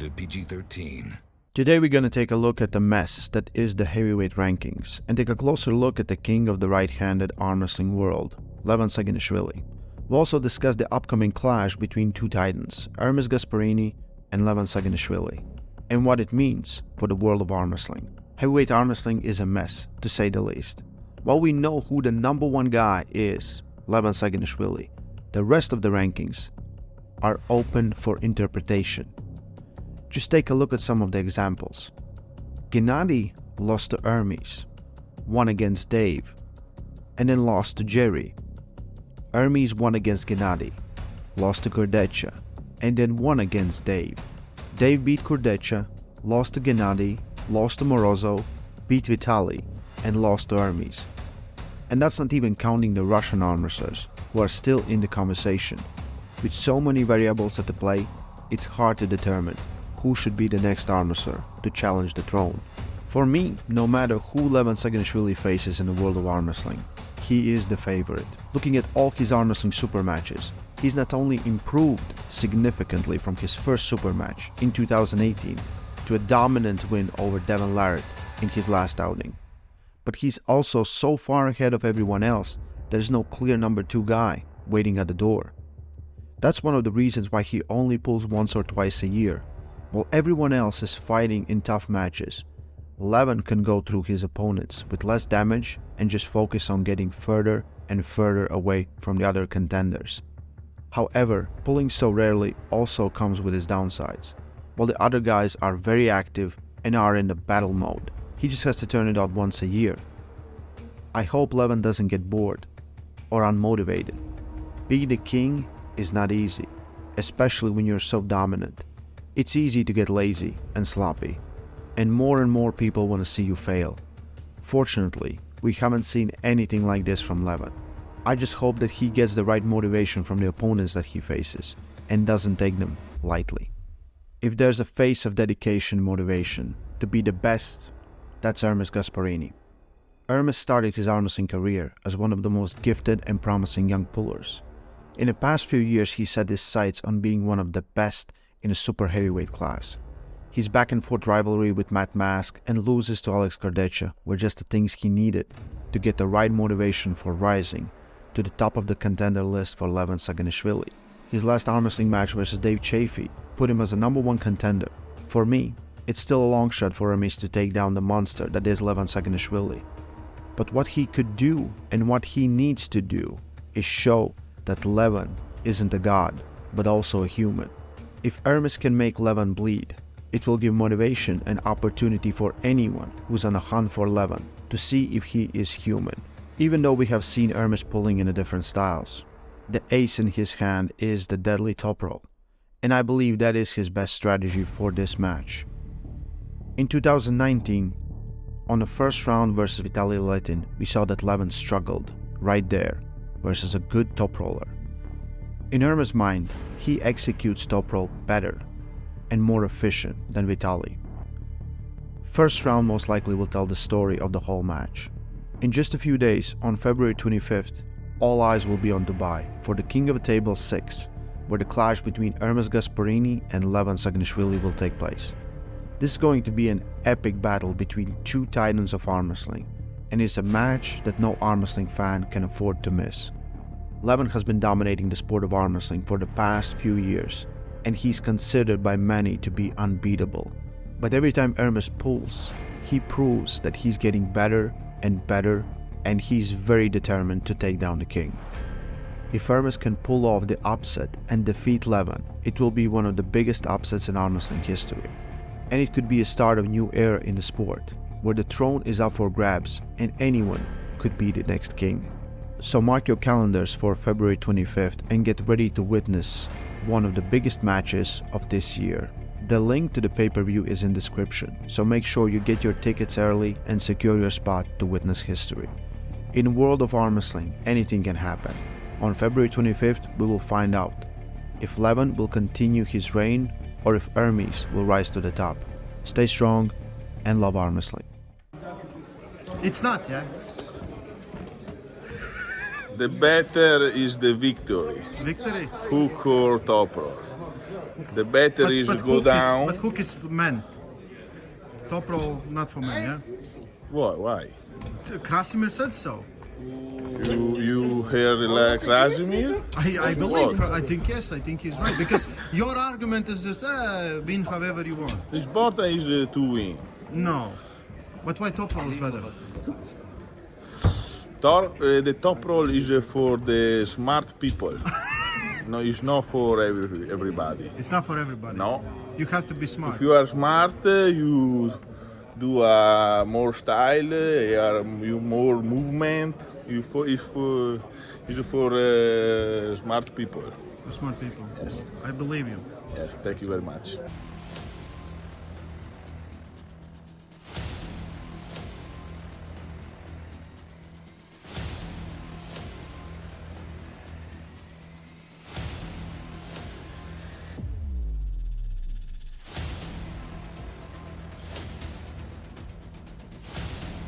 Rated PG-13. Today we're going to take a look at the mess that is the heavyweight rankings and take a closer look at the king of the right-handed arm wrestling world, Levan Saginashvili. We'll also discuss the upcoming clash between two titans, Ermes Gasparini and Levan Saginashvili, and what it means for the world of arm wrestling. Heavyweight arm wrestling is a mess, to say the least. While we know who the number one guy is, Levan Saginashvili, the rest of the rankings are open for interpretation. Just take a look at some of the examples. Gennady lost to Ermes, won against Dave, and then lost to Jerry. Ermes won against Gennady, lost to Kurdecha, and then won against Dave. Dave beat Kurdecha, lost to Gennady, lost to Morozov, beat Vitali, and lost to Ermes. And that's not even counting the Russian arm wrestlers, who are still in the conversation. With so many variables at the play, it's hard to determine who should be the next arm wrestler to challenge the throne. For me, no matter who Levan Saginashvili faces in the world of arm wrestling, he is the favorite. Looking at all his arm wrestling super matches, he's not only improved significantly from his first super match in 2018 to a dominant win over Devon Larratt in his last outing, but he's also so far ahead of everyone else, there's no clear number 2 guy waiting at the door. That's one of the reasons why he only pulls once or twice a year. While everyone else is fighting in tough matches, Levan can go through his opponents with less damage and just focus on getting further and further away from the other contenders. However, pulling so rarely also comes with its downsides. While the other guys are very active and are in the battle mode, he just has to turn it out once a year. I hope Levan doesn't get bored or unmotivated. Being the king is not easy, especially when you're so dominant. It's easy to get lazy and sloppy, and more people want to see you fail. Fortunately, we haven't seen anything like this from Levan. I just hope that he gets the right motivation from the opponents that he faces, and doesn't take them lightly. If there's a face of dedication and motivation to be the best, that's Ermes Gasparini. Ermes started his arm wrestling career as one of the most gifted and promising young pullers. In the past few years, he set his sights on being one of the best in a super heavyweight class. His back-and-forth rivalry with Matt Mask and loses to Alex Kurdecha were just the things he needed to get the right motivation for rising to the top of the contender list for Levan Saginashvili. His last arm wrestling match versus Dave Chaffee put him as a number 1 contender. For me, it's still a long shot for Ermes to take down the monster that is Levan Saginashvili. But what he could do and what he needs to do is show that Levan isn't a god, but also a human. If Ermes can make Levan bleed, it will give motivation and opportunity for anyone who's on a hunt for Levan to see if he is human. Even though we have seen Ermes pulling in the different styles, the ace in his hand is the deadly top roll, and I believe that is his best strategy for this match. In 2019, on the first round versus Vitali Letin, we saw that Levan struggled right there versus a good top roller. In Ermes' mind, he executes top roll better and more efficient than Vitali. First round most likely will tell the story of the whole match. In just a few days, on February 25th, all eyes will be on Dubai for the King of the Table 6, where the clash between Ermes Gasparini and Levan Saginashvili will take place. This is going to be an epic battle between two titans of arm wrestling, and it's a match that no arm wrestling fan can afford to miss. Levan has been dominating the sport of arm wrestling for the past few years, and he's considered by many to be unbeatable. But every time Ermes pulls, he proves that he's getting better and better, and he's very determined to take down the king. If Ermes can pull off the upset and defeat Levan, it will be one of the biggest upsets in arm wrestling history. And it could be a start of a new era in the sport, where the throne is up for grabs and anyone could be the next king. So mark your calendars for February 25th and get ready to witness one of the biggest matches of this year. The link to the pay-per-view is in the description, so make sure you get your tickets early and secure your spot to witness history. In the world of arm wrestling, anything can happen. On February 25th, we will find out if Levan will continue his reign or if Ermes will rise to the top. Stay strong and love arm wrestling. It's not, yeah? The better is the victory. Victory? Hook or top roll. The better is go down. But hook is men. Top roll not for men, yeah? Why? Krasimir said so. You hear like Krasimir? I believe, I think yes, I think he's right. Because your argument is just, win however you want. The sport is to win. No. But why top roll is better? The top roll is for the smart people. No, it's not for everybody. It's not for everybody. No. You have to be smart. If you are smart, you do more style, you more movement. It's for smart people. For smart people. Yes. I believe you. Yes, thank you very much.